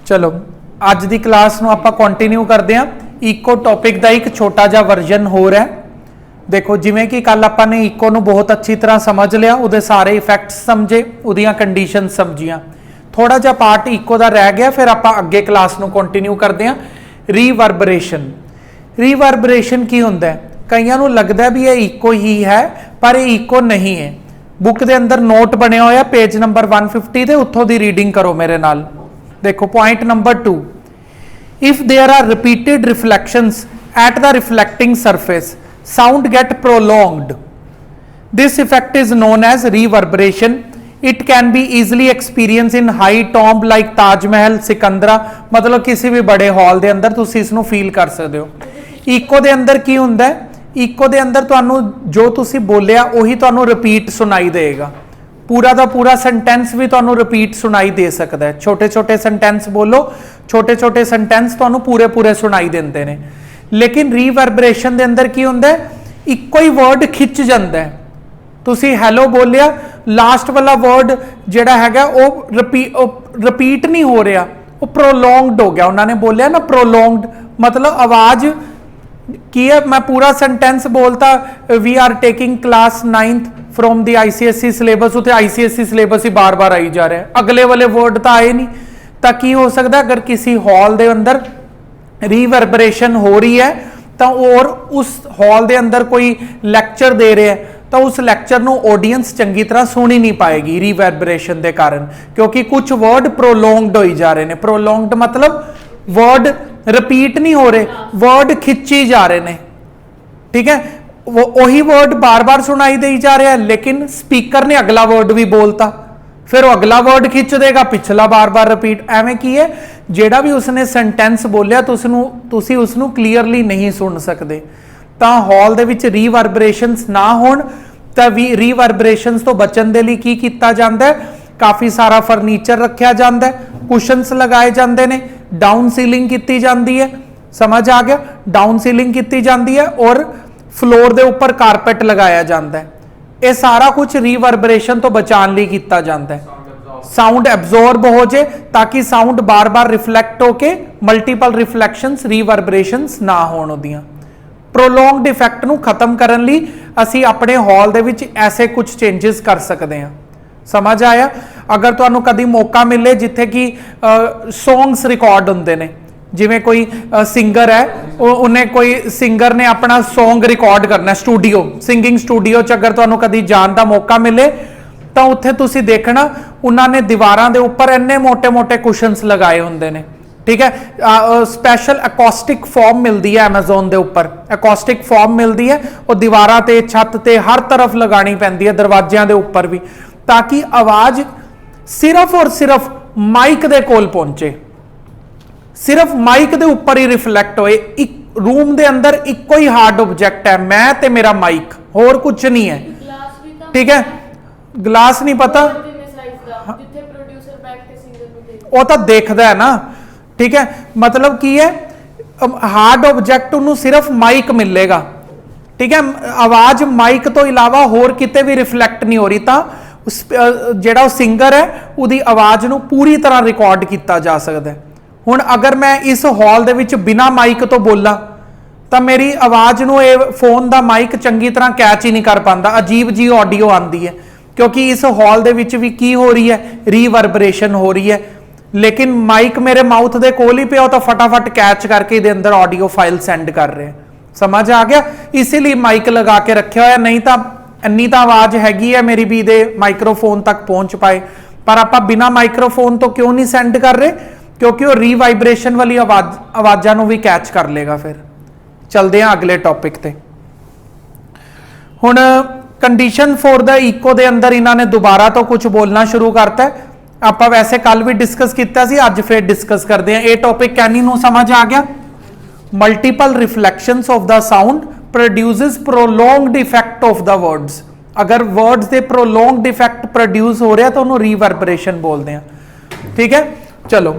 चलो अज की क्लास नूं आपां कंटिन्यू करते हैं। इको टॉपिक का एक छोटा जिहा वर्जन हो रहा है। देखो जिवें कि कल आपां ने इको नूं बहुत अच्छी तरह समझ लिया, उहदे सारे इफेक्ट्स समझे, उहदियां कंडीशन समझियां। थोड़ा जिहा पार्ट इको का रह गया, फिर आपां अगे क्लास नूं कंटिन्यू करते हैं। रीवर्बरेशन, रीवर्बरेशन की हुंदा है? कईयां नूं लगदा भी ये इको ही है, पर ये इको नहीं है। बुक के अंदर नोट बने होया पेज नंबर 150 ते उत्थों दी रीडिंग करो मेरे नाल। देखो point number 2, if there are repeated reflections at the reflecting surface sound get prolonged, this effect is known as reverberation. It can be easily experienced in high tomb like Taj Mahal, Sikandra, मतलब किसी भी बड़े hall के अंदर तुसी इसनू feel कर सकते हो। इको के अंदर की हुंदा है? इको के अंदर तुहानू जो तुसी बोलिया उही तुहानू रिपीट सुनाई देगा। पूरा का पूरा सेंटेंस भी तुहानू रिपीट सुनाई दे सकता है। छोटे छोटे सेंटेंस बोलो, छोटे छोटे सेंटेंस तुहानू पूरे पूरे सुनाई देंदे ने। लेकिन रीवर्बरेशन के अंदर की होंदा है, इको ही वर्ड खिंच जाता है। तुसी हैलो बोलिया, लास्ट वाला वर्ड जिहड़ा हैगा वो रिपीट नहीं हो रहा, वो प्रोलोंगड हो गया। उन्होंने बोलिया ना प्रोलोंगड, मतलब आवाज की है। मैं पूरा सेंटेंस बोलता we are taking class 9th from the ICSE syllabus, उसे ICSE सिलेबस ही बार बार आई जा रहा है, अगले वाले वर्ड तो आए नहीं। तो की हो सकता अगर किसी हॉल के अंदर रीवर्बरेशन हो रही है तो और उस हॉल के अंदर कोई लैक्चर दे रहे हैं तो उस लैक्चर ਨੂੰ ऑडियंस चंगी तरह सुन ही नहीं पाएगी रीवर्बरेशन के कारण, क्योंकि कुछ वर्ड प्रोलोंगड हो जा रहे हैं। प्रोलोंगड मतलब वर्ड रिपीट नहीं हो रहे, वर्ड खिंची जा रहे हैं। ठीक है, वो वही वर्ड बार बार सुनाई दे जा रहा है, लेकिन स्पीकर ने अगला वर्ड भी बोलता, फिर वो अगला वर्ड खिंच देगा, पिछला बार बार रिपीट। एवें की है, जेड़ा भी उसने सेंटेंस बोलिया तुसी उसनू क्लीयरली नहीं सुन सकते। तो हॉल दे विच रीवर्बरेशनस ना होण तां रीवर्बरेशनस तो बचन दे लई की कीता जांदा है? काफ़ी सारा फर्नीचर रखा जाता है, कुशनस लगाए जाते हैं, डाउन सीलिंग की जाती है। समझ आ गया? डाउन सीलिंग की जाती है और फ्लोर के उपर कारपेट लगाया जाता है। ये सारा कुछ रीवर्बरेशन तो बचाने लिए किया जाता है। साउंड एब्जॉर्ब हो जाए ताकि साउंड बार बार रिफ्लैक्ट होके मल्टीपल रिफ्लैक्शंस रीवर्बरेशंस ना होण उहदियां। प्रोलोंगड इफेक्ट नूं खत्म करन लई असी अपने हॉल दे विच ऐसे कुछ चेंजेस कर सकते हैं। समझ आया? अगर तुहानूं कदी मौका मिले जिथे कि सॉन्ग्स रिकॉर्ड हुंदे ने, जिवें कोई सिंगर है, उन्हें कोई सिंगर ने अपना सॉन्ग रिकॉर्ड करना स्टूडियो, सिंगिंग स्टूडियो च अगर तुहानूं कदी जाण दा मौका मिले तो उत्थे तुसी देखना उन्होंने दीवारां दे उपर इन्ने मोटे मोटे कुशनस लगाए हुंदे ने। ठीक है, स्पैशल एकॉस्टिक फॉर्म मिलती है एमेजोन के उपर, एकॉस्टिक फॉर्म मिलती है, और दीवारां ते छत ते हर तरफ लगानी पैंदी है, दरवाजियां दे उपर भी, ताकि आवाज सिर्फ और सिर्फ माइक दे कोल पहुंचे, सिर्फ माइक दे उपर ही रिफ्लैक्ट होए। एक रूम दे अंदर इको ही हार्ड ऑब्जेक्ट है, मैं ते मेरा माइक, होर कुछ नहीं है। ठीक है, ग्लास नहीं पता, वो तो देखता है ना। ठीक है, मतलब की है, हार्ड ऑब्जेक्ट उन्होंने सिर्फ माइक मिलेगा। ठीक है, आवाज माइक तो इलावा होर किते भी रिफ्लैक्ट नहीं हो रही, तो जेड़ा सिंगर है उसकी आवाज नूं पूरी तरह रिकॉर्ड किया जा सकता है। हुण अगर मैं इस हॉल दे विच बिना माइक तो बोला तो मेरी आवाज नूं फोन का माइक चंगी तरह कैच ही नहीं कर पाता, अजीब जी ऑडियो आती है, क्योंकि इस हॉल दे विच भी की हो रही है, रीवर्बरेशन हो रही है। लेकिन माइक मेरे माउथ दे कोल ही पिया तो फटाफट कैच करके इहदे अंदर ऑडियो फाइल सेंड कर रहे हैं। समझ आ गया? इसीलिए माइक लगा के रखा होया, नहीं तो इन्नी तो आवाज हैगी है मेरी भी दे माइक्रोफोन तक पहुंच पाए, पर आप बिना माइक्रोफोन तो क्यों नहीं सेंड कर रहे? क्योंकि वो रीवाइब्रेशन वाली आवाज़ों को भी कैच कर लेगा। फिर चलते हैं अगले टॉपिक ते। हुण कंडीशन फॉर द इको के अंदर इन्होंने दोबारा तो कुछ बोलना शुरू करता है। आप वैसे कल भी डिस्कस किया सी, अज फिर डिस्कस करते हैं। ये टॉपिक कैनी नूं समझ आ गया? Multiple reflections of the sound produces prolonged effect of the words. अगर वर्ड्स के प्रोलोंगड इफेक्ट प्रोड्यूस हो रहा तो उन्होंने रीवर्बरेशन बोलते हैं। ठीक है, चलो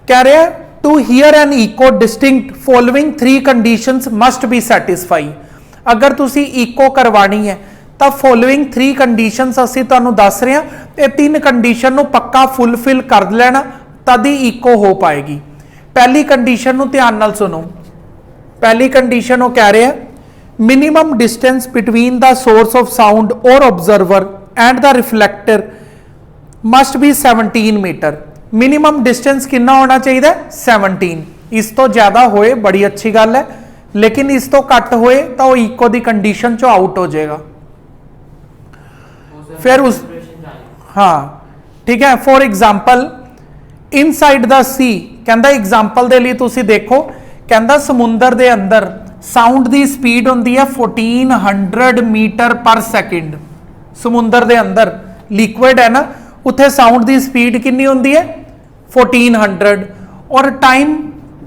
कह रहे हैं to hear an echo distinct following 3 conditions must be satisfy. अगर तुसी इको करवानी है तो फॉलोइंग 3 कंडीशंस असीं तुहानूं दस रहे हैं, ये 3 कंडीशन नूं पक्का फुलफिल कर लेना तद ही इको हो पाएगी। पहली कंडीशन नूं ध्यान नाल सुनो। पहली कंडीशन वो कह रहे हैं minimum distance between the source of sound और observer and the reflector must be 17 metre. Minimum distance कितना होना चाहिए? 17। इस तो ज्यादा होए बड़ी अच्छी गल है, लेकिन इस तो घट होए तो वो इको दी कंडीशन चो आउट हो जाएगा। फिर उस हाँ ठीक है। फॉर एग्जाम्पल इनसाइड द सी कहता एग्जाम्पल दे लिए तुसी देखो, कहता समुंदर दे अंदर साउंड दी स्पीड होंदी है 1400 मीटर पर सेकंड। समुंदर दे अंदर लिक्विड है ना, उत्थे साउंड दी स्पीड कितनी होंदी है? 1400। और टाइम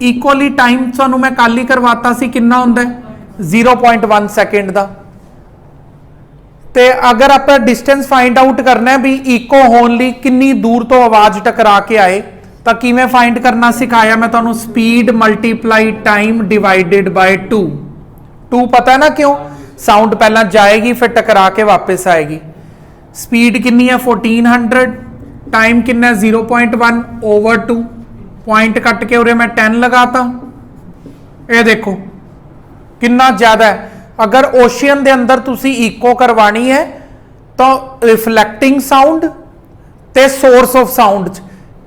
इक्वली टाइम सानू मैं कल ही करवाता सी कितना होंदा है? 0.1 सेकंड दा। ते अगर आप डिस्टेंस फाइंड आउट करना है भी इको होने लई कितनी दूर तो आवाज टकरा के आए, तो किवें फाइंड करना सिखाया मैं तुहानू? Speed multiply time divided by 2 पता है ना क्यों? साउंड पहला जाएगी फिर टकरा के वापस आएगी। स्पीड कितनी है? 1400। टाइम कितना है? 0.1 ओवर 2। पॉइंट कट के उरे मैं 10 लगाता। ये देखो कितना ज्यादा है। अगर ओशियन दे अंदर तुसी इको करवानी है तो रिफ्लेक्टिंग साउंड ते सोर्स ऑफ साउंड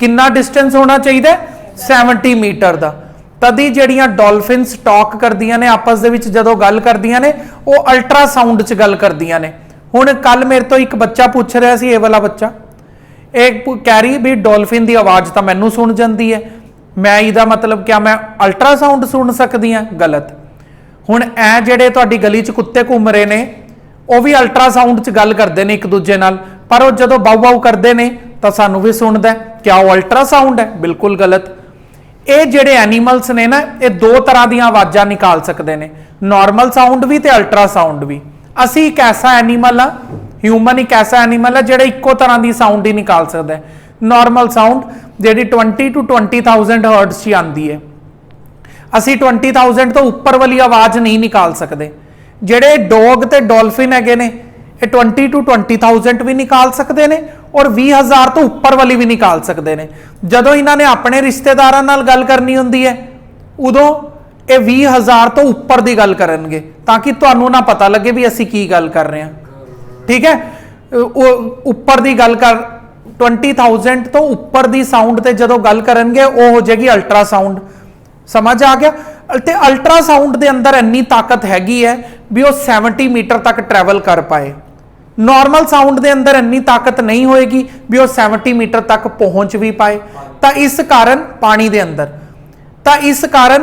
कितना डिस्टेंस होना चाहिए? 70 मीटर का। तदी जड़ियां डॉल्फिन्स टॉक करदियां ने आपस दे विच जदों गल करदियां ने वो अल्ट्रासाउंड च गल करदियां ने। हुण कल मेरे तो एक बच्चा पूछ रहा सी, ये वाला बच्चा एक कह रही भी डॉल्फिन की आवाज तो मैनू सुन जाती है, मैं इहदा मतलब क्या मैं अल्ट्रासाउंड सुन सकती हाँ? गलत। हुण ऐ जिहड़े तुहाडी गली च कुत्ते घूम रहे ने वो भी अल्ट्रासाउंड च गल करते हैं एक दूजे नाल, पर वो जदों बाऊ बाऊ करते हैं तो सानू भी सुनदा है। क्या वो अल्ट्रासाउंड है? बिल्कुल गलत। ये जिहड़े एनीमल्स ने ना, ये दो तरह दी आवाज़ां निकाल सकते हैं, नॉर्मल साउंड भी ते अल्ट्रासाउंड भी। असी एक ऐसा एनीमल आ, ह्यूमन एक ऐसा एनीमल है जिहड़ा इक्को तरह की साउंड ही निकाल सकता है। नॉर्मल साउंड जिहड़ी 20 to 20,000 हर्ट्ज ही आती है। असी 20,000 तो उपर वाली आवाज़ नहीं निकाल सकते। जिहड़े डॉग ते डॉल्फिन हैगे ने ये 20 to 20,000 भी निकाल सकते हैं और 20,000 तो उपर वाली भी निकाल सकते हैं। जदों इन्होंने अपने रिश्तेदारां नाल गल करनी होंदी है उदों ये 20,000 तो उपर की गल करनगे, ताकि तुहानू ना पता लगे भी असी की गल कर रहे हैं। ठीक है, उपर की गल कर 20,000 तो उपर की साउंड ते जदों गल करनगे वो हो जाएगी अल्ट्रासाउंड। समझ आ गया? ते अल्ट्रासाउंड के अंदर इन्नी ताकत हैगी है भी वो 70 मीटर तक ट्रैवल कर पाए। नॉर्मल साउंड के अंदर इन्नी ताकत नहीं होएगी भी वो 70 मीटर तक पहुंच भी पाए। तो इस कारण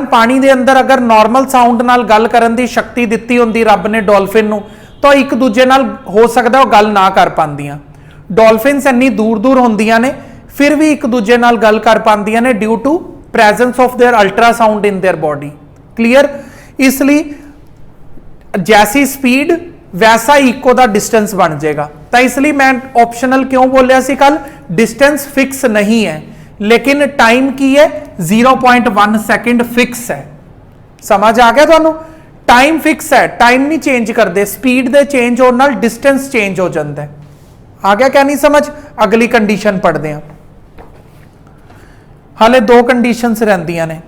पानी के अंदर अगर नॉर्मल साउंड नाल गल करन दी शक्ति दित्ती होंदी रब ने डॉल्फिन नूं, तो एक दूजे नाल हो सकदा वो गल ना कर पांदियां। डॉल्फिन्स इन्नी दूर दूर होंदियां ने फिर भी एक दूजे नाल गल कर पांदियां ने due to presence of their ultrasound in their body. Clear? इसलिए जैसी स्पीड वैसा इको का डिस्टेंस बन जाएगा। तो इसलिए मैं ऑप्शनल क्यों बोलिया सी कल? डिस्टेंस फिक्स नहीं है लेकिन टाइम की है 0.1 सेकंड फिक्स है। समझ आ गया तुहानू? टाइम फिक्स है, टाइम नहीं चेंज करते, स्पीड दे चेंज होने नाल डिस्टेंस चेंज हो जाता है। आ गया क्या नहीं समझ? अगली कंडीशन पढ़ते हैं। हाले दो कंडीशंस रहिंदियां ने।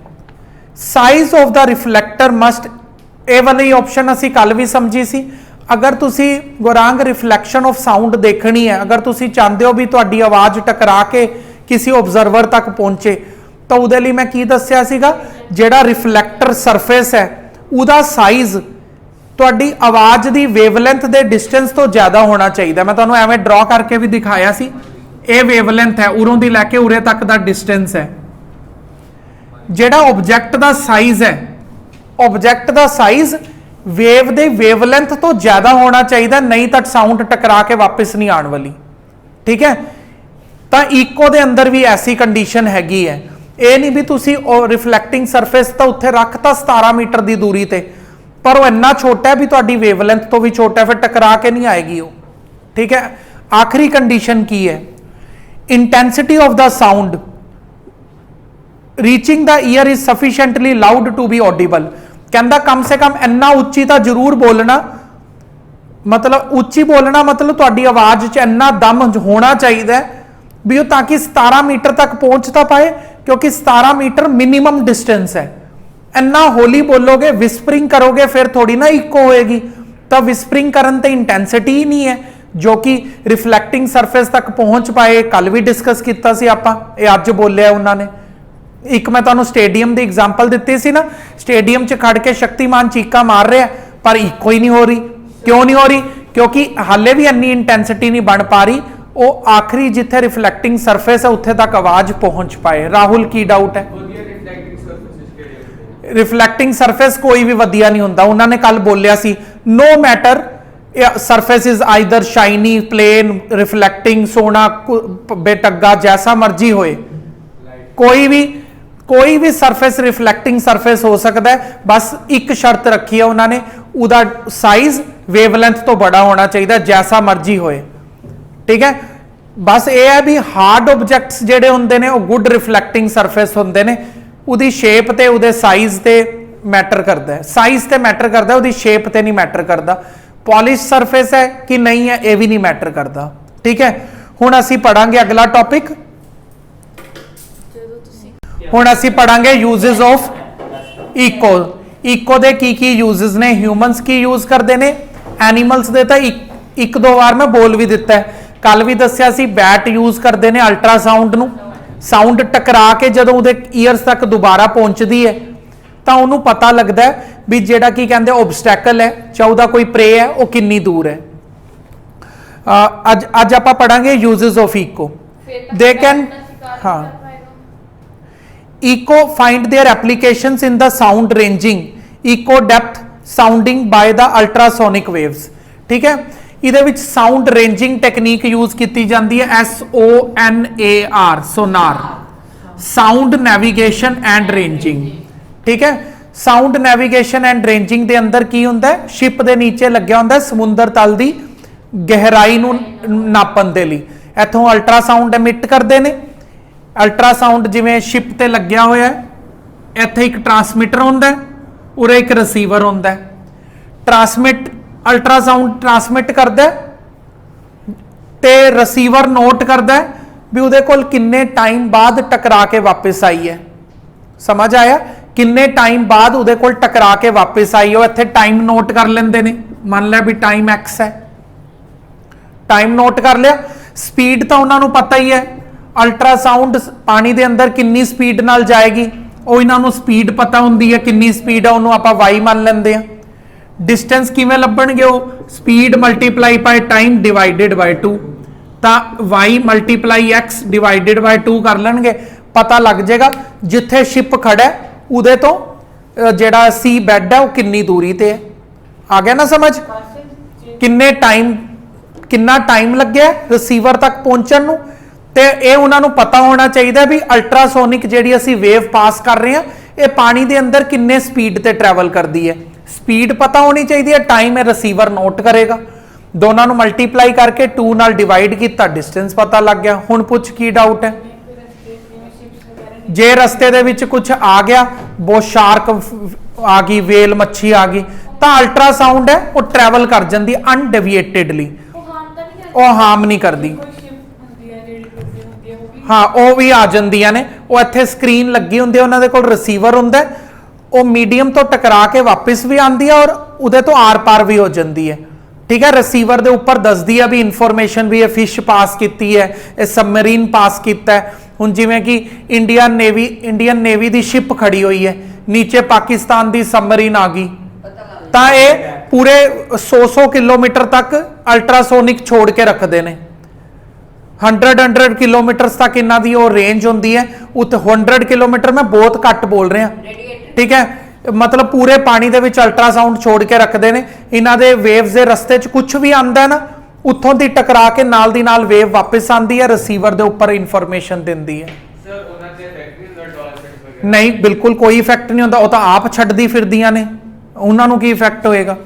Size of the reflector must, A वाली ऑप्शन असी कल भी समझी सी। अगर तुसी गुरांग रिफ्लैक्शन ऑफ साउंड देखनी है, अगर तुसी चाहते हो भी तुहाडी आवाज टकरा के किसी ऑब्जर्वर तक पहुंचे, तो उहदे लई मैं की दस्सिया सीगा, जिहड़ा रिफ्लैक्टर सरफेस है उहदा साइज तुहाडी आवाज दी वेवलेंथ दे डिस्टेंस तो ज्यादा होना चाहिए। मैं तुहानू एवें ड्रॉ करके भी दिखाया सी। ये वेवलेंथ है, उरों दी लैके उरे तक दा डिस्टेंस है। जिहड़ा ऑब्जेक्ट दा साइज है, ऑब्जेक्ट दा साइज वेव दे वेवलेंथ तो ज्यादा होना चाहिए, नहीं तो साउंड टकरा के वापस नहीं आने वाली। ठीक है, तो इको दे अंदर भी ऐसी कंडीशन हैगी है। ये नहीं भी तुसी रिफ्लैक्टिंग सरफेस तो उत्थे रखता 17 मीटर की दूरी ते, पर वो इन्ना छोटा है भी तुहाडी वेवलेंथ तो भी छोटा है, फिर टकरा के नहीं आएगी वो। ठीक है, आखिरी कंडीशन की है? Intensity of the sound reaching the ear is sufficiently loud to be audible. कहता कम से कम इन्ना उच्ची तो जरूर बोलना, मतलब उच्ची बोलना मतलब तुहाडी आवाज च इन्ना दम होना चाहिए भी वो ताकि 17 मीटर तक पहुंच ता पाए, क्योंकि 17 मीटर मिनिमम डिस्टेंस है। इन्ना होली बोलोगे, विस्परिंग करोगे, फिर थोड़ी ना इको होएगी। तो विस्परिंग करन ते इंटेंसिटी ही नहीं है जो कि रिफ्लैक्टिंग सरफेस तक पहुंच पाए। कल भी डिस्कस किया सी आपां, ये अज बोलिया उन्होंने। एक मैं तुहानूं स्टेडियम की एग्जाम्पल दी सी ना, स्टेडियम च खड़ के शक्तिमान चीका मार रहा पर इको ही नहीं हो रही। क्यों नहीं हो रही? क्योंकि हाले भी इन्नी इंटेंसिटी नहीं बन पा रही, वो आखिरी जिथे रिफ्लैक्टिंग सरफेस है उत्थे तक आवाज पहुंच पाए। राहुल की डाउट है? रिफ्लैक्टिंग सरफेस कोई भी वधिया नहीं होंदा। उन्होंने कल बोलिया सी no matter surface is either shiny, plain, reflecting, सोना, बेटग्गा, जैसा मर्जी होए, कोई भी सरफेस रिफ्लैक्टिंग सरफेस हो सकता है। बस एक शर्त रखी है उन्होंने, उदा साइज वेवलेंथ तो बड़ा होना चाहिए, जैसा मर्जी होए। ठीक है, बस ये है भी हार्ड ऑब्जेक्ट्स जेडे होंदे ने वो गुड रिफ्लैक्टिंग सरफेस होंदे ने, उदी शेप ते उदे साइज ते मैटर करता है। साइज ते मैटर करता है, उदी शेप ते नहीं मैटर करता। पॉलिश सरफेस है कि नहीं है ये भी नहीं मैटर करता। ठीक है, हुण असीं पढ़ांगे अगला टॉपिक। हुण असीं पढ़ांगे यूजेस ऑफ इको। इको दे की यूजेस ने, ह्यूमनस की यूज करते हैं, एनीमल्स दे तां एक दो बार मैं बोल भी दिता है। कल भी दस्सिया सी बैट यूज करते हैं अल्ट्रासाउंड नूं, साउंड टकरा के जदों उहदे ईयर्स तक दोबारा पहुंचती है तो उन्होंने पता लगता है भी जेड़ा की कहते ऑब्सटैकल है, चाहे उहदा कोई प्रे है वो कितनी दूर है। अज आप पढ़ांगे uses of echo. They can, हाँ, echo find their applications in the sound ranging, echo depth sounding by the ultrasonic waves. ठीक है, ਇਹਦੇ ਵਿੱਚ ਸਾਊਂਡ ਰੇਂजिंग ਟੈਕਨੀਕ ਯੂਜ਼ ਕੀਤੀ ਜਾਂਦੀ ਹੈ, SONAR, Sonar, sound navigation and ranging. ठीक है, साउंड नैविगेशन एंड रेंजिंग ਦੇ ਅੰਦਰ ਕੀ ਹੁੰਦਾ ਹੈ, ਸ਼ਿਪ ਦੇ ਨੀਚੇ ਲੱਗਿਆ ਹੁੰਦਾ ਸਮੁੰਦਰ ਤਲ ਦੀ ਗਹਿਰਾਈ ਨੂੰ ਨਾਪਣ ਦੇ ਲਈ। ਇੱਥੋਂ ਅਲਟਰਾਸਾਊਂਡ ਐਮਿਟ ਕਰਦੇ ਨੇ। ਅਲਟਰਾਸਾਊਂਡ ਜਿਵੇਂ ਸ਼ਿਪ ਤੇ ਲੱਗਿਆ ਹੋਇਆ ਹੈ, ਇੱਥੇ ਇੱਕ ਟਰਾਂਸਮਿਟਰ ਹੁੰਦਾ ਹੈ, ਉਰੇ ਇੱਕ ਰਿਸੀਵਰ ਹੁੰਦਾ ਹੈ। ट्रांसमिट अल्ट्रासाउंड ट्रांसमिट करता है ते रिसीवर नोट करता है भी उहदे कोल किन्ने टाइम बाद टकरा के वापस आई है। समझ आया? किन्ने टाइम बाद उहदे कोल टकरा के वापस आई है, इत्थे टाइम नोट कर लेंदे ने। मान लिया भी टाइम एक्स है, टाइम नोट कर लिया। स्पीड तो उन्होंने पता ही है, अल्ट्रासाउंड पानी के अंदर किन्नी स्पीड नाल जाएगी वो इन्होंने स्पीड पता होंदी है, किन्नी स्पीड है उन्होंने आपां वाई मान लेंदे हैं। डिस्टेंस किवें लभणगे, वो speed multiply by time divided by 2, तो Y multiply X divided by 2 कर लेंगे, पता लग जाएगा जिथे शिप खड़ा है उहदे तो जिहड़ा सी बैड है वो किन्नी दूरी ते है। आ गया ना समझ? किन्ना टाइम लग्या रिसीवर तक पहुंचण नूं, ते ये उन्होंने पता होना चाहिए भी अल्ट्रासोनिक जिहड़ी असीं वेव पास कर रहे हैं ये पानी दे अंदर किन्ने स्पीड ते ट्रैवल करती है। स्पीड पता होनी चाहिए, टाइम है रिसीवर नोट करेगा। दोनों को मल्टीप्लाई करके 2 नाल डिवाइड किया, डिस्टेंस पता लग गया। हुण पुछ की डाउट है? जे रस्ते दे विच कुछ आ गया, बहुत शार्क आ गई, वेल मच्छी आ गई, तो अल्ट्रासाउंड है वो ट्रैवल कर जाती अनडेविएटेडली, वो हार्म नहीं करती। हाँ, वो भी आ जांदियां ने, वो इत्थे स्क्रीन लगी हुंदी है, उन्हां दे कोल रिसीवर हुंदा है, वो मीडियम तो टकरा के वापस भी आती है और उहदे तो आर पार भी हो जाती है। ठीक है, रिसीवर के उपर दसदी है भी इनफॉर्मेशन भी है, फिश पास की है, सबमरीन पास किया है। हुण जिवें कि इंडियन नेवी की शिप खड़ी हुई है, नीचे पाकिस्तान की सबमरीन आ गई, तो ये पूरे 100 किलोमीटर तक अल्ट्रासोनिक छोड़ के रखते हैं। 100 किलोमीटर तक इन्हों की वो रेंज होंदी है। उत 100 किलोमीटर मैं बहुत घट बोल रहा, ठीक है, मतलब पूरे पानी दे विच अल्ट्रासाउंड छोड़ के रखते हैं। इन्हों के वेव्स के रस्ते च कुछ भी आता है ना, उत्थों दी टकरा के नाल दी नाल वेव वापस आती है, रिसीवर के उपर इनफॉर्मेशन दिंदी है। नहीं, बिल्कुल कोई इफेक्ट नहीं होता, वो तो आप छड्डदी फिरदियां ने, उन्होंने की इफेक्ट होएगा?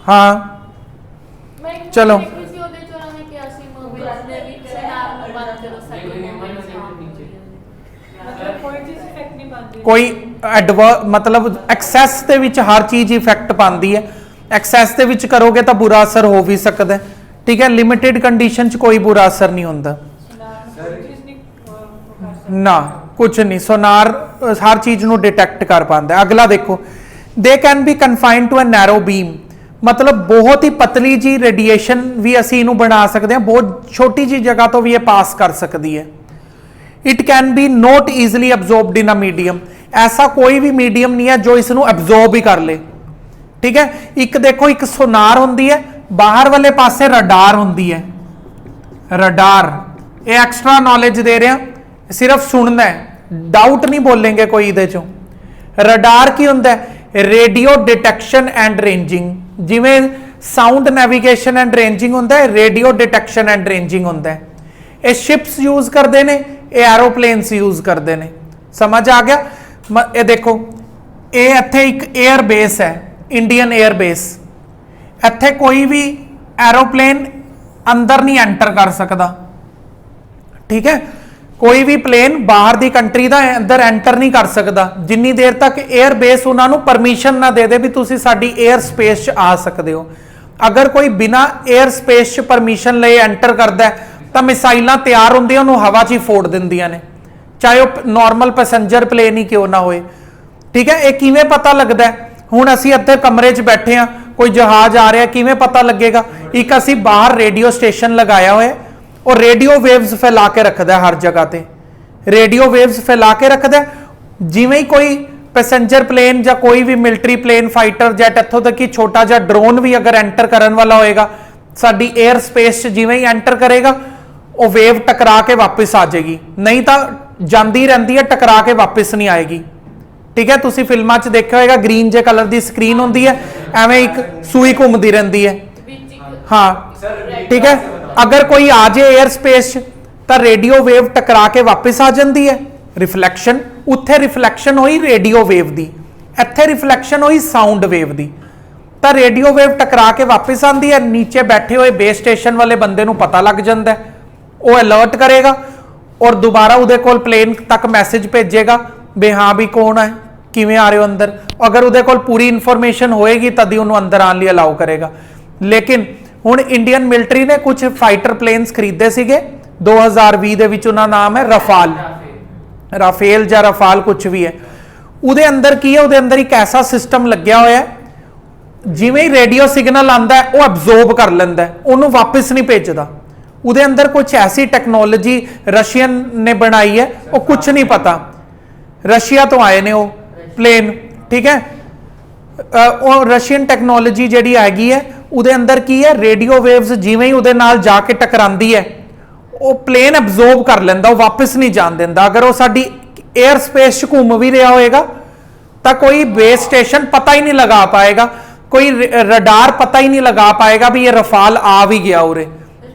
हाँ, चलो कोई मतलब एक्सैस दे विच हर चीज़ इफेक्ट पाती है। एक्सैस दे विच करोगे तो बुरा असर हो भी सकता है। ठीक है, लिमिटेड कंडीशन च कोई बुरा असर नहीं होता ना, कुछ नहीं। सोनार हर चीज ਨੂੰ डिटेक्ट कर पाता है। अगला देखो, they can be confined to a narrow beam, मतलब बहुत ही पतली जी रेडिएशन भी असी इनू बना सकते हैं, बहुत छोटी जी जगह तो भी ये पास कर सकती है। It can be not easily absorbed in a medium, ऐसा कोई भी मीडियम नहीं है जो इसनू एब्जॉर्ब ही कर ले। ठीक है, एक देखो एक सोनार होंदी है, बाहर वाले पासे रडार होंदी है। रडार ये एक्स्ट्रा नॉलेज दे रहे हैं, सिर्फ सुनना है, डाउट नहीं बोलेंगे कोई इहदे चों। रडार की होंदा है? रेडियो डिटेक्शन एंड रेंजिंग, जिवें साउंड नैविगेशन एंड रेंजिंग होंदा है, रेडियो डिटेक्शन एंड रेंजिंग होंदा है। ये शिप्स यूज करते हैं, ये एरोप्लेन्स यूज करते हैं। समझ आ गया? ये देखो, ये इत्थे एक एयर बेस है, इंडियन एयर बेस। इत्थे कोई भी एरोप्लेन अंदर नहीं एंटर कर सकता। ठीक है, कोई भी प्लेन बाहर दी कंट्री दा अंदर एंटर नहीं कर सकता जिन्नी देर तक एयर बेस उन्होंने परमिशन ना दे दे भी तुसी साडी एयर स्पेस च आ सकते हो। अगर कोई बिना एयर स्पेस च परमिशन ले एंटर करता है तो मिसाइलां तैयार होंदियां उन्होंने हवा च ही फोड़ दिंदियां ने, चाहे वह नॉर्मल पैसेंजर प्लेन ही क्यों ना होए। ठीक है, ये किवें पता लगता है? हुण असीं अद्धे कमरे च बैठे हैं, कोई जहाज आ रहा, किवें पता लगेगा? एक असीं बाहर रेडियो स्टेशन लगाया हुआ है और रेडियो वेव्स फैला के रखता है, हर जगह ते रेडियो वेव्स फैला के रखता है। जिवें ही कोई पैसेंजर प्लेन या कोई भी मिलिट्री प्लेन, फाइटर जेट, इत्थों तक कि छोटा जा ड्रोन भी अगर एंटर करन वाला होएगा, साडी एयर स्पेस च जिवें ही एंटर करेगा वो वेव टकरा के वापस आ जाएगी, नहीं तो जाती रहती है, टकरा के वापस नहीं आएगी। ठीक है, तुसी फिल्मां च देखा होगा, ग्रीन जे कलर की स्क्रीन होंदी है, एवें एक सूई घूमती रहती है। हाँ ठीक है, अगर कोई आ जाए एयर स्पेस तो रेडियो वेव टकरा के वापस आ जाती है, रिफ्लैक्शन। उत्थे रिफ्लैक्शन हुई रेडियो वेव दी, इत्थे रिफ्लैक्शन हुई साउंड वेव दी। तो रेडियो वेव टकरा के वापस आती है, नीचे बैठे हुए बेस स्टेशन वाले बंदे नूं पता लग जाता है, वो अलर्ट करेगा और दोबारा उहदे कोल प्लेन तक मैसेज भेजेगा भी हाँ भी कौन है, किवें आ रहे हो अंदर। अगर उहदे कोल पूरी इन्फॉर्मेशन होएगी तभी उन्होंने अंदर आने लिए अलाउ करेगा। लेकिन हुण इंडियन मिलिट्री ने कुछ फाइटर प्लेन्स खरीदे सीगे 2020 दे विच, उन्हां नाम है रफाल, राफेल या रफाल कुछ भी है। उहदे अंदर की है, उहदे अंदर एक ऐसा सिस्टम लग्या होया है, जिवें ही रेडियो सिग्नल आंदा है वो अब्जॉर्ब कर लैंदा है, उन्होंने वापस नहीं भेजदा। उहदे अंदर कुछ ऐसी टेक्नोलॉजी रशियन ने बनाई है, वो कुछ नहीं पता, रशिया तो आए ने वो प्लेन। ठीक है, और रशियन टेक्नोलॉजी जिहड़ी हैगी है, उहदे अंदर की है, रेडियो वेव्स जिवें ही उहदे नाल जाके टकरांदी है वो प्लेन अब्जॉर्ब कर लैंदा, वो वापस नहीं जान दिंदा। अगर वो साडी एयर स्पेस च घूम भी रहा होएगा तो कोई बेस स्टेशन पता ही नहीं लगा पाएगा, कोई रडार पता ही नहीं लगा पाएगा भी ये रफाल आ भी गया उरे।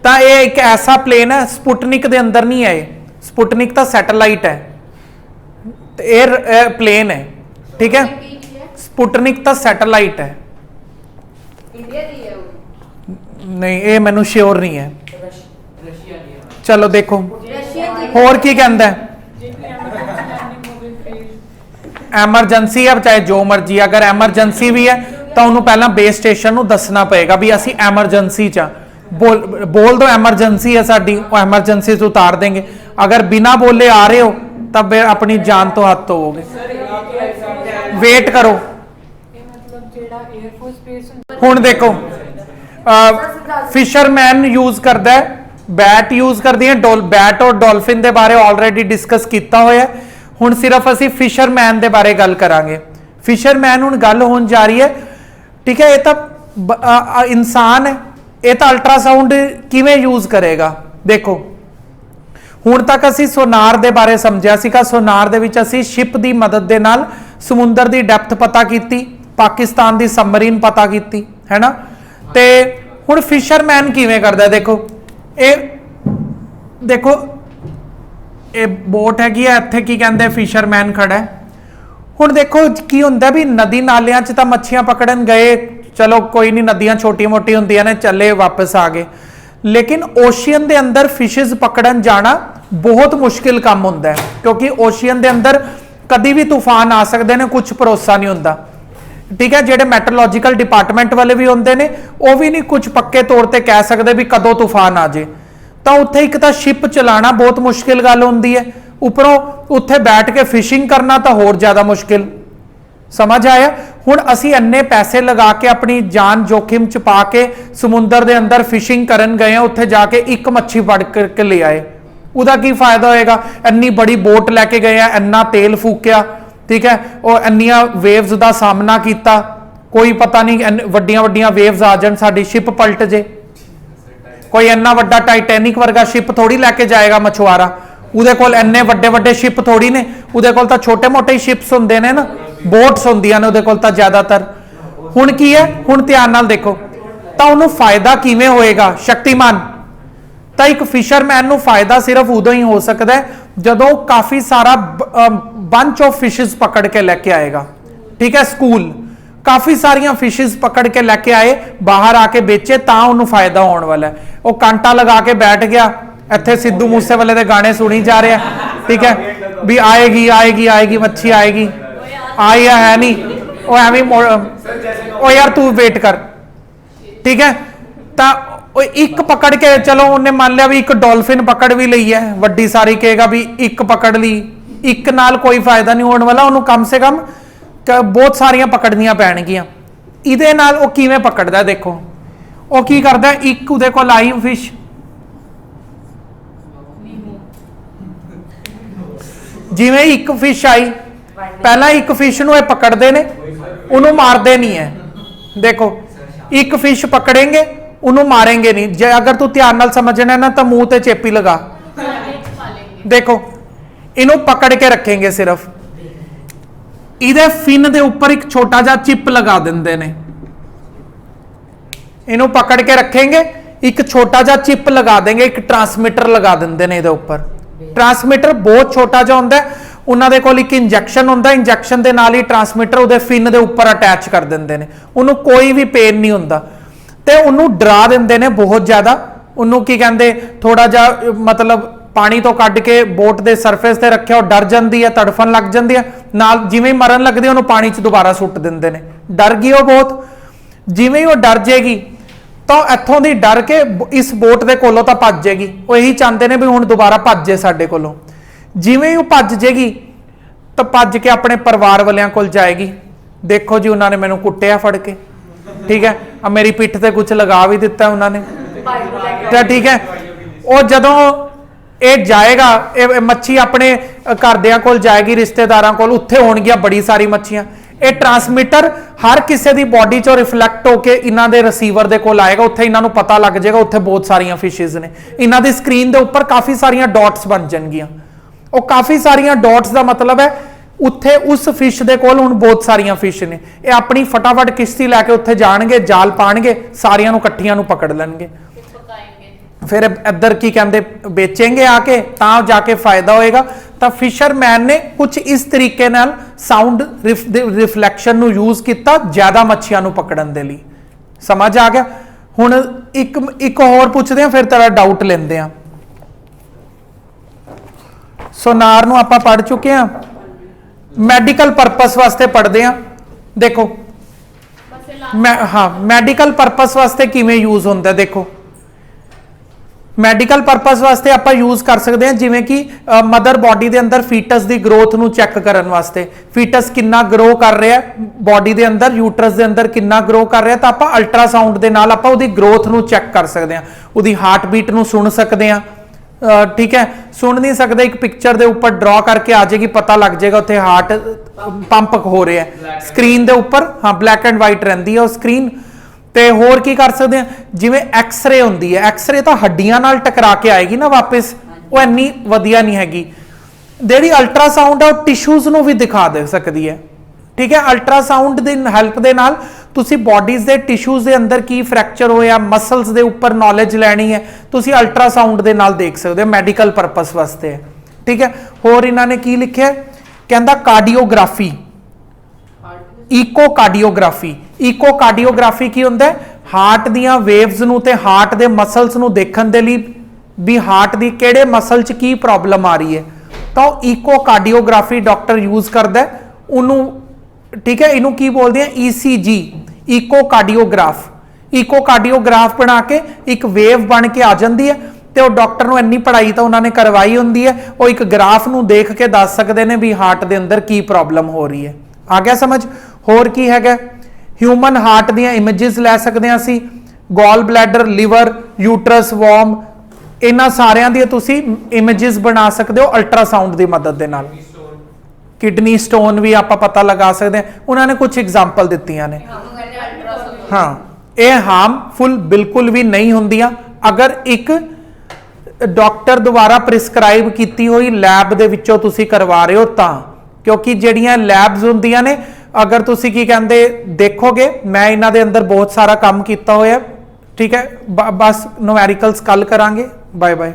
तो ये एक ऐसा प्लेन है, स्पुटनिक दे अंदर नहीं है, स्पुटनिक तो सैटेलाइट है, एयर प्लेन है। ठीक है, स्पुटनिक तो सैटेलाइट है, नहीं ये मैनू श्योर नहीं है। चलो देखो होर की कहंदा है, एमरजेंसी है चाहे जो मर्जी, अगर एमरजेंसी भी है तो उन्होंने पहला बेस स्टेशन को दसना पएगा भी असी एमरजेंसी च बोल दो एमरजेंसी है साडी, वो एमरजेंसी से उतार देंगे। अगर बिना बोले आ रहे हो तब अपनी जान तो हाथ धोओगे। वेट करो, हुण देखो फिशरमैन यूज करता है, बैट यूज करती है, बैट और डॉल्फिन के बारे ऑलरेडी डिस्कस किया होया। हुण सिर्फ असी फिशरमैन के बारे गल करांगे। फिशरमैन हुण गल होण जा रही है, ठीक है, ये तो इंसान है, ये तो अल्ट्रासाउंड किवें यूज करेगा। देखो हुण तक असी सोनार दे बारे समझिया सीगा, सोनार दे विच असी शिप दी मदद दे नाल समुंदर दी डेप्थ पता कीती, पाकिस्तान दी सबमरीन पता कीती, है ना। ते हुण फिशरमैन किवें करदा, देखो देखो ये बोट हैगी है, इत्थे की कहंदे फिशरमैन खड़ा है। हुण देखो की हुंदा भी नदी नालियां च तां मच्छियां पकड़न गए, चलो कोई नहीं, नदियां छोटी मोटी होंदियां ने, चले वापस आ गए। लेकिन ओशियन दे अंदर फिशेस पकड़न जाना बहुत मुश्किल काम होंदा है, क्योंकि ओशियन दे अंदर कभी भी तूफान आ सकते हैं, कुछ भरोसा नहीं होंदा। ठीक है, ਜਿਹੜੇ ਮੈਟਰੋਲੋਜੀਕਲ ਡਿਪਾਰਟਮੈਂਟ ਵਾਲੇ ਵੀ ਹੁੰਦੇ ਨੇ ਉਹ ਵੀ ਨਹੀਂ ਕੁਝ ਪੱਕੇ ਤੌਰ ਤੇ ਕਹਿ ਸਕਦੇ ਵੀ ਕਦੋਂ ਤੂਫਾਨ ਆ ਜੇ। ਤਾਂ ਉੱਥੇ ਇੱਕ ਤਾਂ ਸ਼ਿਪ ਚਲਾਣਾ ਬਹੁਤ ਮੁਸ਼ਕਿਲ ਗੱਲ ਹੁੰਦੀ ਹੈ, ਉੱਪਰੋਂ ਉੱਥੇ ਬੈਠ ਕੇ ਫਿਸ਼ਿੰਗ ਕਰਨਾ ਤਾਂ ਹੋਰ ਜ਼ਿਆਦਾ ਮੁਸ਼ਕਿਲ। ਸਮਝ ਆਇਆ? ਹੁਣ ਅਸੀਂ ਇੰਨੇ ਪੈਸੇ ਲਗਾ ਕੇ ਆਪਣੀ ਜਾਨ ਜੋਖਿਮ ਚ ਪਾ ਕੇ ਸਮੁੰਦਰ ਦੇ ਅੰਦਰ ਫਿਸ਼ਿੰਗ ਕਰਨ ਗਏ ਆ, ਉੱਥੇ ਜਾ ਕੇ ਇੱਕ ਮੱਛੀ ਫੜ ਕੇ ਲੈ ਆਏ, ਉਹਦਾ ਕੀ ਫਾਇਦਾ ਹੋਏਗਾ? ਇੰਨੀ ਬੜੀ ਬੋਟ ਲੈ ਕੇ ਗਏ ਆ, ਇੰਨਾ ਤੇਲ ਫੂਕਿਆ, ठीक है, और ਇੰਨੀਆਂ वेव्स ਦਾ ਸਾਹਮਣਾ ਕੀਤਾ, ਕੋਈ ਪਤਾ ਨਹੀਂ ਵੱਡੀਆਂ ਵੱਡੀਆਂ वेव्स ਆ ਜਾਣ ਸਾਡੀ ਸ਼ਿਪ ਪਲਟ ਜੇ। ਕੋਈ ਇੰਨਾ ਵੱਡਾ ਟਾਈਟੈਨਿਕ ਵਰਗਾ ਸ਼ਿਪ ਥੋੜੀ ਲੈ ਕੇ ਜਾਏਗਾ ਮਛੁਆਰਾ, ਉਹਦੇ ਕੋਲ ਇੰਨੇ ਵੱਡੇ ਵੱਡੇ ਸ਼ਿਪ ਥੋੜੀ ਨੇ, ਉਹਦੇ ਕੋਲ ਤਾਂ ਛੋਟੇ ਮੋਟੇ ਸ਼ਿਪਸ ਹੁੰਦੇ ਨੇ ਨਾ, ਬੋਟਸ ਹੁੰਦੀਆਂ ਨੇ ਉਹਦੇ ਕੋਲ ਤਾਂ ਜ਼ਿਆਦਾਤਰ। ਹੁਣ ਕੀ ਹੈ, ਹੁਣ ਧਿਆਨ ਨਾਲ ਦੇਖੋ, ਤਾਂ ਉਹਨੂੰ ਫਾਇਦਾ ਕਿਵੇਂ ਹੋਏਗਾ? ਸ਼ਕਤੀਮਾਨ ਤਾਂ ਇੱਕ ਫਿਸ਼ਰਮੈਨ ਨੂੰ ਫਾਇਦਾ ਸਿਰਫ ਉਦੋਂ ਹੀ ਹੋ ਸਕਦਾ ਹੈ ਜਦੋਂ ਕਾਫੀ ਸਾਰਾ ਬੰਚ ਆਫ ਫਿਸ਼ਸ ਪਕੜ ਕੇ ਲੈ ਕੇ ਆਏਗਾ। ਠੀਕ ਹੈ, ਸਕੂਲ ਕਾਫੀ ਸਾਰੀਆਂ ਫਿਸ਼ਸ ਪਕੜ ਕੇ ਲੈ ਕੇ ਆਏ, ਬਾਹਰ ਆ ਕੇ ਵੇਚੇ, ਤਾਂ ਉਹਨੂੰ ਫਾਇਦਾ ਹੋਣ ਵਾਲਾ ਹੈ। ਉਹ ਕਾਂਟਾ ਲਗਾ ਕੇ ਬੈਠ ਗਿਆ ਇੱਥੇ, ਸਿੱਧੂ ਮੂਸੇਵਾਲੇ ਦੇ ਗਾਣੇ ਸੁਣੀ ਜਾ ਰਿਹਾ, ਠੀਕ ਹੈ, ਵੀ ਆਏਗੀ ਆਏਗੀ ਆਏਗੀ ਮੱਛੀ ਆਏਗੀ, ਆਈ ਹੈ ਨਹੀਂ, ਉਹ ਐਵੇਂ ਉਹ ਯਾਰ ਤੂੰ ਵੇਟ ਕਰ। ਠੀਕ ਹੈ, ਤਾਂ ਉਹ ਇੱਕ ਪਕੜ ਕੇ, ਚਲੋ ਉਹਨੇ ਮੰਨ ਲਿਆ ਵੀ ਇੱਕ ਡੋਲਫਿਨ ਪਕੜ ਵੀ ਲਈ ਹੈ ਵੱਡੀ ਸਾਰੀ, ਕਹੇਗਾ ਵੀ ਇੱਕ ਪਕੜ ਲਈ, ਇੱਕ ਨਾਲ ਕੋਈ ਫਾਇਦਾ ਨਹੀਂ ਹੋਣ ਵਾਲਾ, ਉਹਨੂੰ ਕਮ ਸੇ ਕਮ ਬਹੁਤ ਸਾਰੀਆਂ ਪਕੜਨੀਆਂ ਪੈਣਗੀਆਂ। ਇਹਦੇ ਨਾਲ ਉਹ ਕਿਵੇਂ ਪਕੜਦਾ ਦੇਖੋ, ਉਹ ਕੀ ਕਰਦਾ, ਇੱਕ ਉਹਦੇ ਕੋਲ ਆਈ ਫਿਸ਼, ਜਿਵੇਂ ਇੱਕ ਫਿਸ਼ ਆਈ, ਪਹਿਲਾਂ ਇੱਕ ਫਿਸ਼ ਨੂੰ ਇਹ ਪਕੜਦੇ ਨੇ, ਉਹਨੂੰ ਮਾਰਦੇ ਨਹੀਂ ਹੈ। ਦੇਖੋ ਇੱਕ ਫਿਸ਼ ਪਕੜेंगे, ਉਹਨੂੰ ਮਾरेंगे नहीं। जे अगर तू ध्यान नाल समझना है ना तो मुंह ते चेपी लगा, देखो इनू पकड़ के रखेंगे, सिर्फ इहदे फिन दे ऊपर एक छोटा जा चिप लगा देंदे ने, इनू पकड़ के रखेंगे, एक छोटा जा चिप लगा देंगे, एक ट्रांसमीटर लगा देंदे ने इहदे ऊपर। ट्रांसमीटर बहुत छोटा जा हुंदा है, उन्हां दे कोल एक इंजैक्शन हुंदा, इंजैक्शन दे नाल ही ट्रांसमीटर उहदे फिन दे ऊपर अटैच कर देंदे ने, उहनूं कोई भी पेन नहीं हुंदा ਤੇ ਉਹਨੂੰ ਡਰਾ ਦਿੰਦੇ ਨੇ ਬਹੁਤ ਜ਼ਿਆਦਾ। ਉਹਨੂੰ ਕੀ ਕਹਿੰਦੇ, ਥੋੜਾ ਜਿਹਾ ਮਤਲਬ ਪਾਣੀ ਤੋਂ ਕੱਢ ਕੇ ਬੋਟ ਦੇ ਸਰਫੇਸ ਤੇ ਰੱਖਿਆ, ਉਹ ਡਰ ਜਾਂਦੀ ਹੈ, ਤੜਫਣ ਲੱਗ ਜਾਂਦੀ ਹੈ, ਨਾਲ ਜਿਵੇਂ ਮਰਨ ਲੱਗਦੀ ਉਹਨੂੰ ਪਾਣੀ 'ਚ ਦੁਬਾਰਾ ਸੁੱਟ ਦਿੰਦੇ ਨੇ। ਡਰ ਗਈ ਉਹ ਬਹੁਤ, ਜਿਵੇਂ ਹੀ ਉਹ ਡਰ ਜੇਗੀ ਤਾਂ ਇੱਥੋਂ ਦੀ ਡਰ ਕੇ ਇਸ ਬੋਟ ਦੇ ਕੋਲੋਂ ਤਾਂ ਭੱਜ ਜੇਗੀ। ਉਹ ਇਹੀ ਚਾਹੁੰਦੇ ਨੇ ਵੀ ਹੁਣ ਦੁਬਾਰਾ ਭੱਜੇ ਸਾਡੇ ਕੋਲੋਂ। ਜਿਵੇਂ ਹੀ ਉਹ ਭੱਜ ਜੇਗੀ ਤਾਂ ਭੱਜ ਕੇ ਆਪਣੇ ਪਰਿਵਾਰ ਵਾਲਿਆਂ ਕੋਲ ਜਾਏਗੀ, ਦੇਖੋ ਜੀ ਉਹਨਾਂ ਨੇ ਮੈਨੂੰ ਕੁੱਟਿਆ ਫੜ ਕੇ, ठीक है, अब मेरी पिठ ते कुछ लगा भी दिता उन्होंने, ठीक है। और जदों ये जाएगा, ये मच्छी अपने घरदियां कोल जाएगी, रिश्तेदारां कोल, उत्थे होणगियां बड़ी सारी मच्छियां। ये ट्रांसमीटर हर किसी दी बॉडी चों रिफ्लैक्ट होके इन्हां दे रिसीवर दे कोल आएगा, उत्थे इन्हां नूं पता लग जाएगा उत्थे बहुत सारियां फिशिज ने। इन्हां दी स्क्रीन दे उपर काफ़ी सारियां डॉट्स बन जाणगियां। ਉਹ ਕਾਫੀ ਸਾਰੀਆਂ ਡਾਟਸ ਦਾ ਮਤਲਬ ਹੈ ਉੱਥੇ ਉਸ ਫਿਸ਼ ਦੇ ਕੋਲ ਹੁਣ ਬਹੁਤ ਸਾਰੀਆਂ ਫਿਸ਼ ਨੇ, ਇਹ ਆਪਣੀ ਫਟਾਫਟ ਕਿਸ਼ਤੀ ਲੈ ਕੇ ਉੱਥੇ ਜਾਣਗੇ, ਜਾਲ ਪਾਣਗੇ, ਸਾਰਿਆਂ ਨੂੰ ਇਕੱਠੀਆਂ ਨੂੰ ਪਕੜ ਲੈਣਗੇ, ਫਿਰ ਇੱਧਰ ਕੀ ਕਹਿੰਦੇ ਵੇਚेंगे ਆ ਕੇ, ਤਾਂ ਜਾ ਕੇ ਫਾਇਦਾ ਹੋਏਗਾ। ਤਾਂ ਫਿਸ਼ਰਮੈਨ ਨੇ ਕੁਝ ਇਸ ਤਰੀਕੇ ਨਾਲ ਸਾਊਂਡ ਰਿਫਲੈਕਸ਼ਨ ਨੂੰ ਯੂਜ਼ ਕੀਤਾ ਜ਼ਿਆਦਾ ਮੱਛੀਆਂ ਨੂੰ ਪਕੜਨ ਦੇ ਲਈ। ਸਮਝ ਆ ਗਿਆ? ਹੁਣ ਇੱਕ ਹੋਰ ਪੁੱਛਦੇ ਆ, ਫਿਰ ਤੇਰਾ ਡਾਊਟ ਲੈਂਦੇ ਆ। सोनार ਨੂੰ ਆਪਾਂ ਪੜ ਚੁੱਕੇ ਆ, ਮੈਡੀਕਲ ਪਰਪਸ ਵਾਸਤੇ ਪੜਦੇ ਆ। ਦੇਖੋ ਮੈਡੀਕਲ ਪਰਪਸ ਵਾਸਤੇ ਕਿਵੇਂ ਯੂਜ਼ ਹੁੰਦਾ, ਦੇਖੋ ਮੈਡੀਕਲ ਪਰਪਸ ਵਾਸਤੇ ਆਪਾਂ ਯੂਜ਼ ਕਰ ਸਕਦੇ ਹਾਂ, ਜਿਵੇਂ ਕਿ ਮਦਰ ਬੋਡੀ ਦੇ ਅੰਦਰ ਫੀਟਸ ਦੀ ਗਰੋਥ ਨੂੰ ਚੈੱਕ ਕਰਨ ਵਾਸਤੇ, ਫੀਟਸ ਕਿੰਨਾ ਗਰੋ ਕਰ ਰਿਹਾ ਬੋਡੀ ਦੇ ਅੰਦਰ, ਯੂਟਰਸ ਦੇ ਅੰਦਰ ਕਿੰਨਾ ਗਰੋ ਕਰ ਰਿਹਾ, ਤਾਂ ਆਪਾਂ ਅਲਟਰਾਸਾਊਂਡ ਦੇ ਨਾਲ ਆਪਾਂ ਉਹਦੀ ਗਰੋਥ ਨੂੰ ਚੈੱਕ ਕਰ ਸਕਦੇ ਹਾਂ, ਉਹਦੀ ਹਾਰਟ ਬੀਟ ਨੂੰ ਸੁਣ ਸਕਦੇ ਹਾਂ। ठीक है, सुन नहीं सकते, एक पिक्चर के उपर ड्रॉ करके आ जाएगी, पता लग जाएगा उत्थे हार्ट पंप हो रहा है स्क्रीन के उपर। हाँ, ब्लैक एंड वाइट रहिंदी है स्क्रीन। तो होर की कर सकते हैं, जिवें एक्सरे होंदी है, एक्सरे तो हड्डियां नाल टकरा के आएगी ना वापस, वो इन्नी वधिया नहीं हैगी। जिहड़ी अल्ट्रासाउंड है वो टिश्यूज़ नूं भी दिखा दे सकती है। ठीक है, अल्ट्रासाउंड की हैल्प के नाल तुसी बॉडीज़ के टिश्यूज़ के अंदर की फ्रैक्चर होया, मसल्स के उपर नॉलेज लैनी है, तुसी अल्ट्रासाउंड के नाल देख सकते हो, मैडिकल परपस वास्ते है। ठीक है, होर इन्हां ने की लिखिया, कहंदा कार्डियोग्राफी, ईकोकार्डियोग्राफी। ईकोकार्डियोग्राफी की हुंदा है, हार्ट दियां वेव्स नूं ते हार्ट दे मसल्स नूं देखण दे लई भी हार्ट दी किहड़े मसल च की प्रॉब्लम आ रही है, तो ईकोकार्डियोग्राफी डॉक्टर यूज़ करदा है। उन्होंने ठीक है, इनू की बोलते हैं ECG, ਈਕੋਕਾਰਡੀਓਗ੍ਰਾਫ बना के एक वेव बन के आ जाती है ਤੇ ਉਹ ਡਾਕਟਰ ਨੂੰ ਇੰਨੀ ਪੜ੍ਹਾਈ ਤਾਂ ਉਹਨਾਂ ਨੇ ਕਰਵਾਈ ਹੁੰਦੀ ਹੈ, ਉਹ ਇੱਕ ਗ੍ਰਾਫ ਨੂੰ ਦੇਖ ਕੇ ਦੱਸ ਸਕਦੇ ਨੇ ਵੀ ਹਾਰਟ ਦੇ ਅੰਦਰ ਕੀ ਪ੍ਰੋਬਲਮ ਹੋ ਰਹੀ ਹੈ। ਆ ਗਿਆ ਸਮਝ? ਹੋਰ ਕੀ ਹੈਗਾ? ਹਿਊਮਨ ਹਾਰਟ ਦੀਆਂ ਇਮੇजेस ਲੈ ਸਕਦੇ ਹਾਂ ਅਸੀਂ, ਗੋਲ ਬਲੈਡਰ, ਲਿਵਰ, ਯੂਟਰਸ, ਵੋਮ, ਇਹਨਾਂ ਸਾਰਿਆਂ ਦੀਆਂ ਤੁਸੀਂ ਇਮੇजेस ਬਣਾ ਸਕਦੇ ਹੋ ਅਲਟਰਾਸਾਊਂਡ ਦੀ ਮਦਦ ਦੇ ਨਾਲ। ਕਿਡਨੀ ਸਟੋਨ ਵੀ ਆਪਾਂ ਪਤਾ ਲਗਾ ਸਕਦੇ ਹਾਂ, ਉਹਨਾਂ ਨੇ ਕੁਝ ਐਗਜ਼ਾਮਪਲ ਦਿੱਤੀਆਂ ਨੇ। ਹਾਂ, ਇਹ ਹਾਰਮਫੁਲ ਬਿਲਕੁਲ ਵੀ ਨਹੀਂ ਹੁੰਦੀਆਂ ਅਗਰ ਇੱਕ ਡਾਕਟਰ ਦੁਆਰਾ ਪ੍ਰਿਸਕ੍ਰਾਈਬ ਕੀਤੀ ਹੋਈ ਲੈਬ ਦੇ ਵਿੱਚੋਂ ਤੁਸੀਂ ਕਰਵਾ ਰਹੇ ਹੋ ਤਾਂ, ਕਿਉਂਕਿ ਜਿਹੜੀਆਂ ਲੈਬਸ ਹੁੰਦੀਆਂ ਨੇ ਅਗਰ ਤੁਸੀਂ ਕੀ ਕਹਿੰਦੇ ਦੇਖੋਗੇ, ਮੈਂ ਇਹਨਾਂ ਦੇ ਅੰਦਰ ਬਹੁਤ ਸਾਰਾ ਕੰਮ ਕੀਤਾ ਹੋਇਆ। ਠੀਕ ਹੈ, ਬਸ ਨੂਮੈਰੀਕਲਸ ਕੱਲ ਕਰਾਂਗੇ। Bye bye.